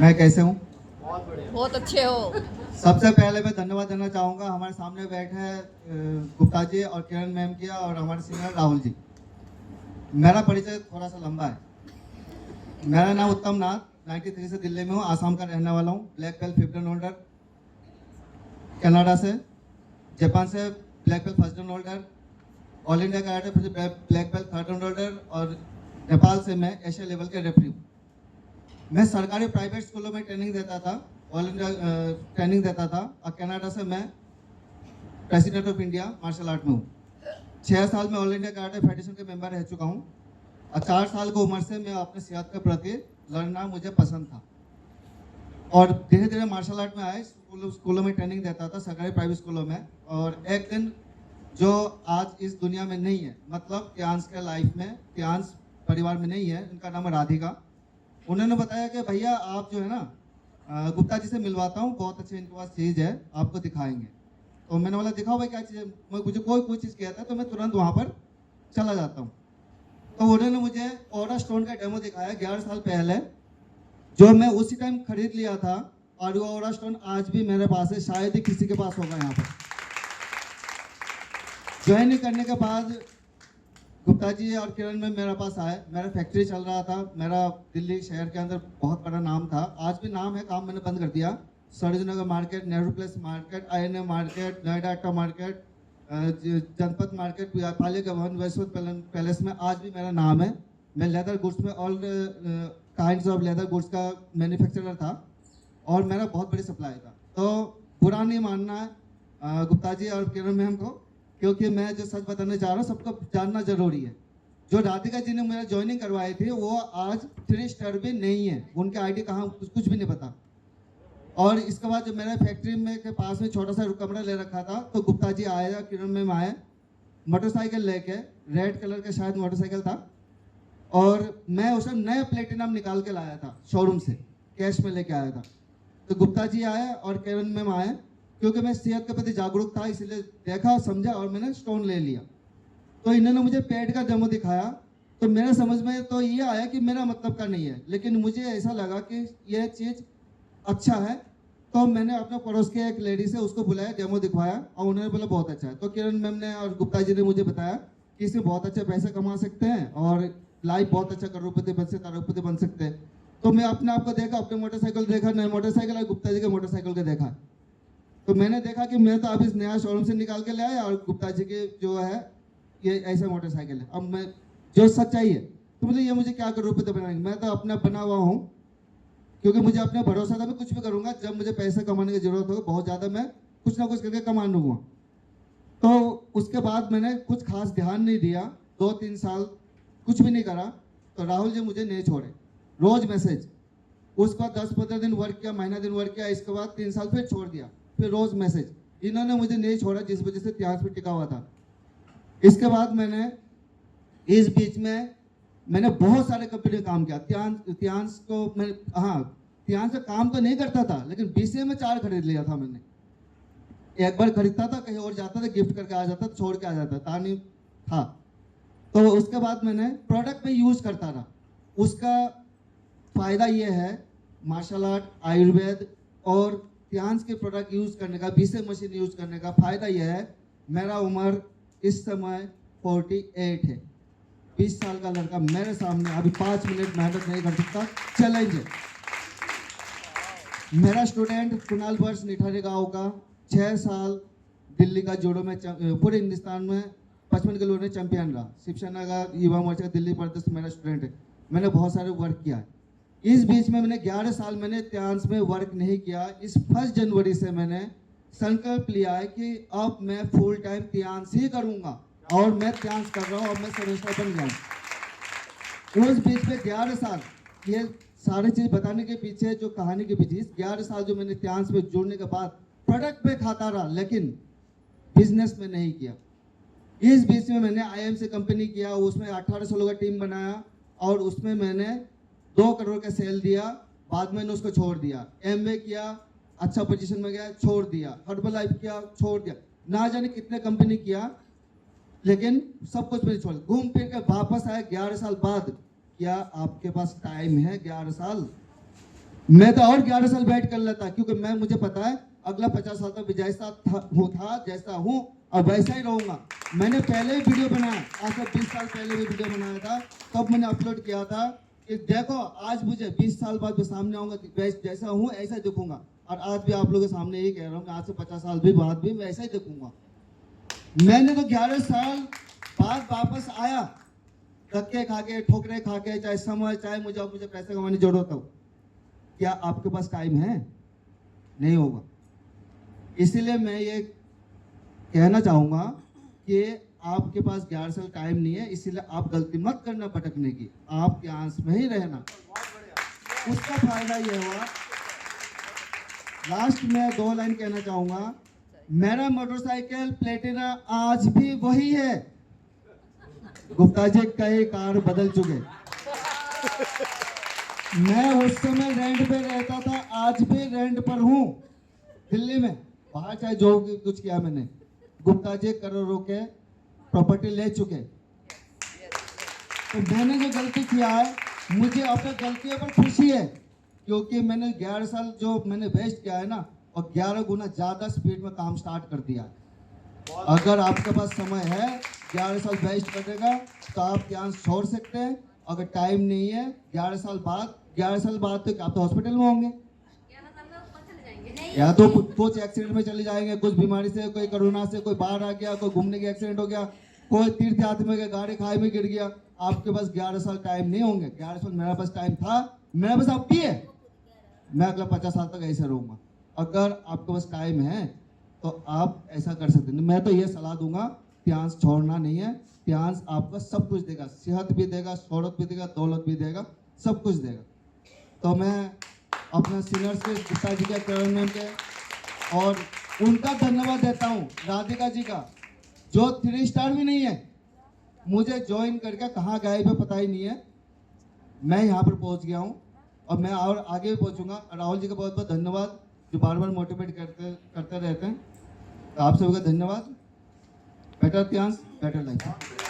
मैं कैसे हूँ? बहुत अच्छे हो। सबसे पहले मैं धन्यवाद देना चाहूँगा हमारे सामने बैठे हैं गुप्ता जी और किरण मैम किया और हमारे सीनियर राहुल जी। मेरा परिचय थोड़ा सा लंबा है। मेरा नाम उत्तम नाथ, 93 से दिल्ली में हूँ, आसाम का रहने वाला हूँ। ब्लैक बेल्ट 15 होल्डर, कनाडा से, जापान से black belt 1 holder, all India karate फिर ब्लैक बेल्ट 3 होल्डर और नेपाल से मैं एशिया लेवल के रेफरी हूँ। मैं सरकारी प्राइवेट स्कूलों में ट्रेनिंग देता था, ऑल इंडिया ट्रेनिंग देता था और कनाडा से मैं president of India martial art में हूँ। 6 साल में ऑल इंडिया कराटे फेडरेशन के मेंबर रह चुका हूँ और 4 साल की उम्र से मैं अपने सेहत के प्रति लड़ना मुझे पसंद था और धीरे धीरे मार्शल आर्ट में आए। स्कूलों में ट्रेनिंग देता था, सरकारी प्राइवेट स्कूलों में। और एक दिन जो आज इस दुनिया में नहीं है, मतलब त्यांश के लाइफ में, त्यांश परिवार में नहीं है, इनका नाम है राधिका। उन्होंने बताया कि भैया आप जो है ना गुप्ता जी से मिलवाता हूँ, बहुत अच्छी इनके पास चीज़ है, आपको दिखाएंगे। तो मैंने बोला दिखाओ भाई क्या चीज़ है। मुझे कोई चीज़ कहता है तो मैं तुरंत वहाँ पर चला जाता हूँ। तो उन्होंने मुझे ऑरा स्टोन का डेमो दिखाया 11 साल पहले, जो मैं उसी टाइम खरीद लिया था। और वो ऑरा स्टोन आज भी मेरे पास है, शायद ही किसी के पास होगा यहाँ पर। ज्वाइन करने के बाद गुप्ता जी और किरण में मेरे पास आए। मेरा फैक्ट्री चल रहा था, मेरा दिल्ली शहर के अंदर बहुत बड़ा नाम था, आज भी नाम है, काम मैंने बंद कर दिया। Sarojnagar market, Nehru place market, INA market, Noida Atta market, Janpath market, Palika Bhawan, वैश्विक पैलेस में आज भी मेरा नाम है। मैं लेदर गुड्स में all kinds of leather goods का मैन्युफैक्चरर था और मेरा बहुत बड़ी सप्लाई था। तो बुरा नहीं मानना है गुप्ता जी और किरण मैम को, क्योंकि मैं जो सच बताने जा रहा हूँ सबको जानना जरूरी है। जो राधिका जी ने मेरा ज्वाइनिंग करवाई थी वो आज 3 स्टार भी नहीं है, उनके आईडी कहाँ कुछ भी नहीं पता। और इसके बाद जब मेरे फैक्ट्री में के पास में छोटा सा कमरा ले रखा था तो गुप्ता जी आया, किरण मैम आए, मोटरसाइकिल लेके, रेड कलर का शायद मोटरसाइकिल था, और मैं उसे नया प्लेटिनम निकाल के लाया था शोरूम से, कैश में लेके आया था। तो गुप्ता जी आए और किरण मैम आए, क्योंकि मैं सेहत के प्रति जागरूक था इसलिए देखा समझा और मैंने स्टोन ले लिया। तो इन्होंने मुझे पेट का डेमो दिखाया तो मेरे समझ में तो ये आया कि मेरा मतलब का नहीं है, लेकिन मुझे ऐसा लगा कि यह चीज़ अच्छा है। तो मैंने अपने पड़ोस के एक लेडी से उसको बुलाया, डेमो दिखवाया और उन्होंने बोला बहुत अच्छा है। तो किरण मैम ने और गुप्ता जी ने मुझे बताया कि इसमें बहुत अच्छे पैसे कमा सकते हैं और लाइफ बहुत अच्छा करोड़पति बन सकते, अरबपति बन सकते हैं। तो मैं अपने आप को देखा, अपने मोटरसाइकिल देखा, नए मोटरसाइकिल और गुप्ता जी के मोटरसाइकिल को देखा। तो मैंने देखा कि मैं तो अभी इस नया शोरूम से निकाल के ले आया और गुप्ता जी के जो है ये ऐसा मोटरसाइकिल है। अब मैं जो सच्चाई है तो मुझे ये मुझे क्या करोड़पति बनाएंगे, मैं तो अपना बना हुआ हूँ, क्योंकि मुझे अपना भरोसा था मैं कुछ भी करूँगा, जब मुझे पैसे कमाने की जरूरत होगी बहुत ज़्यादा मैं कुछ ना कुछ करके कमा लूँगा। तो उसके बाद मैंने कुछ खास ध्यान नहीं दिया, 2-3 साल कुछ भी नहीं करा। तो राहुल जी मुझे नहीं छोड़े, रोज मैसेज। उसके बाद 10-15 दिन वर्क किया, महीना दिन वर्क किया, इसके बाद 3 साल फिर छोड़ दिया, फिर रोज मैसेज। इन्होंने मुझे नहीं छोड़ा, जिस वजह से त्यास पे टिका हुआ था। इसके बाद मैंने इस बीच में मैंने बहुत सारे कंपनी में काम किया। त्यांश को मैं, हाँ, त्यांश से काम तो नहीं करता था, लेकिन BCA में 4 खरीद लिया था मैंने। एक बार खरीदता था, कहीं और जाता था, गिफ्ट करके आ जाता, छोड़ के आ जाता था, नहीं था। तो उसके बाद मैंने प्रोडक्ट में यूज करता रहा। उसका फायदा ये है, मार्शल आर्ट, आयुर्वेद और त्यांश के प्रोडक्ट यूज करने का, BCA मशीन यूज करने का फायदा यह है, मेरा उम्र इस समय 48 है। 20 साल का लड़का मेरे सामने अभी 5 मिनट मेहनत नहीं कर सकता, चैलेंज है। मेरा स्टूडेंट कुणाल वर्ष निठारी गांव का, 6 साल दिल्ली का जूडो में पूरे हिंदुस्तान में 55 किलो में चैंपियन रहा। शिवसेना का युवा मोर्चा दिल्ली प्रदेश मेरा स्टूडेंट है। मैंने बहुत सारे वर्क किया है। इस बीच में मैंने 11 साल मैंने त्यांश में वर्क नहीं किया। इस 1 जनवरी से मैंने संकल्प लिया है कि अब मैं फुल टाइम त्यांश ही करूंगा, और मैं त्यांश कर रहा हूँ, अब मैं सेमेस्टर बन गया हूँ। उस बीच में 11 साल, ये सारी चीज बताने के पीछे जो कहानी के पीछे, 11 साल जो मैंने त्यांश में जुड़ने के बाद प्रोडक्ट पे खाता रहा, लेकिन बिजनेस में नहीं किया। इस बीच में मैंने IM से कंपनी किया, उसमें 1800 लोगों का टीम बनाया और उसमें मैंने 2 करोड़ का सेल दिया। बाद में मैंने उसको छोड़ दिया। MBA किया, अच्छा पोजीशन में गया, छोड़ दिया। हर्बल लाइफ किया, छोड़ दिया। ना जाने कितने कंपनी किया, लेकिन सब कुछ मैंने छोड़, घूम फिर के वापस आया 11 साल बाद। क्या आपके पास टाइम है 11 साल? मैं तो और 11 साल बैठ कर लेता, क्योंकि मुझे पता है अगला 50 साल तक भी जैसा था जैसा हूँ और वैसा ही रहूंगा। मैंने पहले भी वीडियो बनाया, आज से 20 साल पहले भी वीडियो बनाया था, तब मैंने अपलोड किया था कि देखो आज मुझे 20 साल बाद मैं सामने आऊंगा, जैसा हूँ ऐसा ही दिखूंगा। और आज भी आप लोगों के सामने यही कह रहा हूँ कि आज से 50 साल भी बाद भी मैं ऐसा ही दिखूंगा। मैंने तो 11 साल बाद वापस आया, धक्के खा के, ठोकरे खा के, चाहे समय, चाहे मुझे पैसे कमाने की जरूरत हो। क्या आपके पास टाइम है? नहीं होगा। इसीलिए मैं ये कहना चाहूंगा कि आपके पास 11 साल टाइम नहीं है, इसीलिए आप गलती मत करना भटकने की, आप ध्यान में ही रहना। उसका फायदा ये हुआ। लास्ट में 2 लाइन कहना चाहूंगा, मेरा मोटरसाइकिल प्लेटिना आज भी वही है। गुप्ता जी कई कार बदल चुके। मैं उस समय रेंट पे रहता था, आज भी रेंट पर हूँ दिल्ली में, बाहर चाहे जो कुछ किया मैंने। गुप्ता जी करोड़ों के प्रॉपर्टी ले चुके। तो मैंने जो गलती किया है, मुझे अपनी गलतियों पर खुशी है, क्योंकि मैंने 11 साल जो मैंने वेस्ट किया है ना, और 11 गुना ज्यादा स्पीड में काम स्टार्ट कर दिया। अगर आपके पास समय है 11 साल वेस्ट करने तो आप ध्यान छोड़ सकते हैं। अगर टाइम नहीं है 11 साल बाद तो आप तो हॉस्पिटल में होंगे, या तो कुछ एक्सीडेंट में चले जाएंगे, कुछ बीमारी से, कोई कोरोना से, कोई बाहर आ गया, कोई घूमने के एक्सीडेंट हो गया, कोई तीर्थ यात्रा में गया, गाड़ी खाई में गिर गया। आपके पास 11 साल टाइम नहीं होंगे। 11 साल मेरे पास टाइम था, मेरे पास अब भी है। मैं अगला 50 साल तक ऐसे रहूंगा। अगर आपके पास टाइम है तो आप ऐसा कर सकते हैं। मैं तो ये सलाह दूंगा, ध्यान छोड़ना नहीं है। ध्यान आपका सब कुछ देगा, सेहत भी देगा, शोहरत भी देगा, दौलत भी देगा, सब कुछ देगा। तो मैं अपने सीनियर्स के, गुप्ता जी के, करण के और उनका धन्यवाद देता हूँ, राधिका जी का, जो 3 स्टार भी नहीं है, मुझे ज्वाइन करके कहाँ गए पे पता ही नहीं है, मैं यहाँ पर पहुँच गया हूँ और मैं और आगे भी पहुँचूंगा। राहुल जी का बहुत बहुत धन्यवाद, जो बार बार मोटिवेट करते रहते हैं। तो आप सभी का धन्यवाद। बेटर ध्यान, बेटर लाइफ।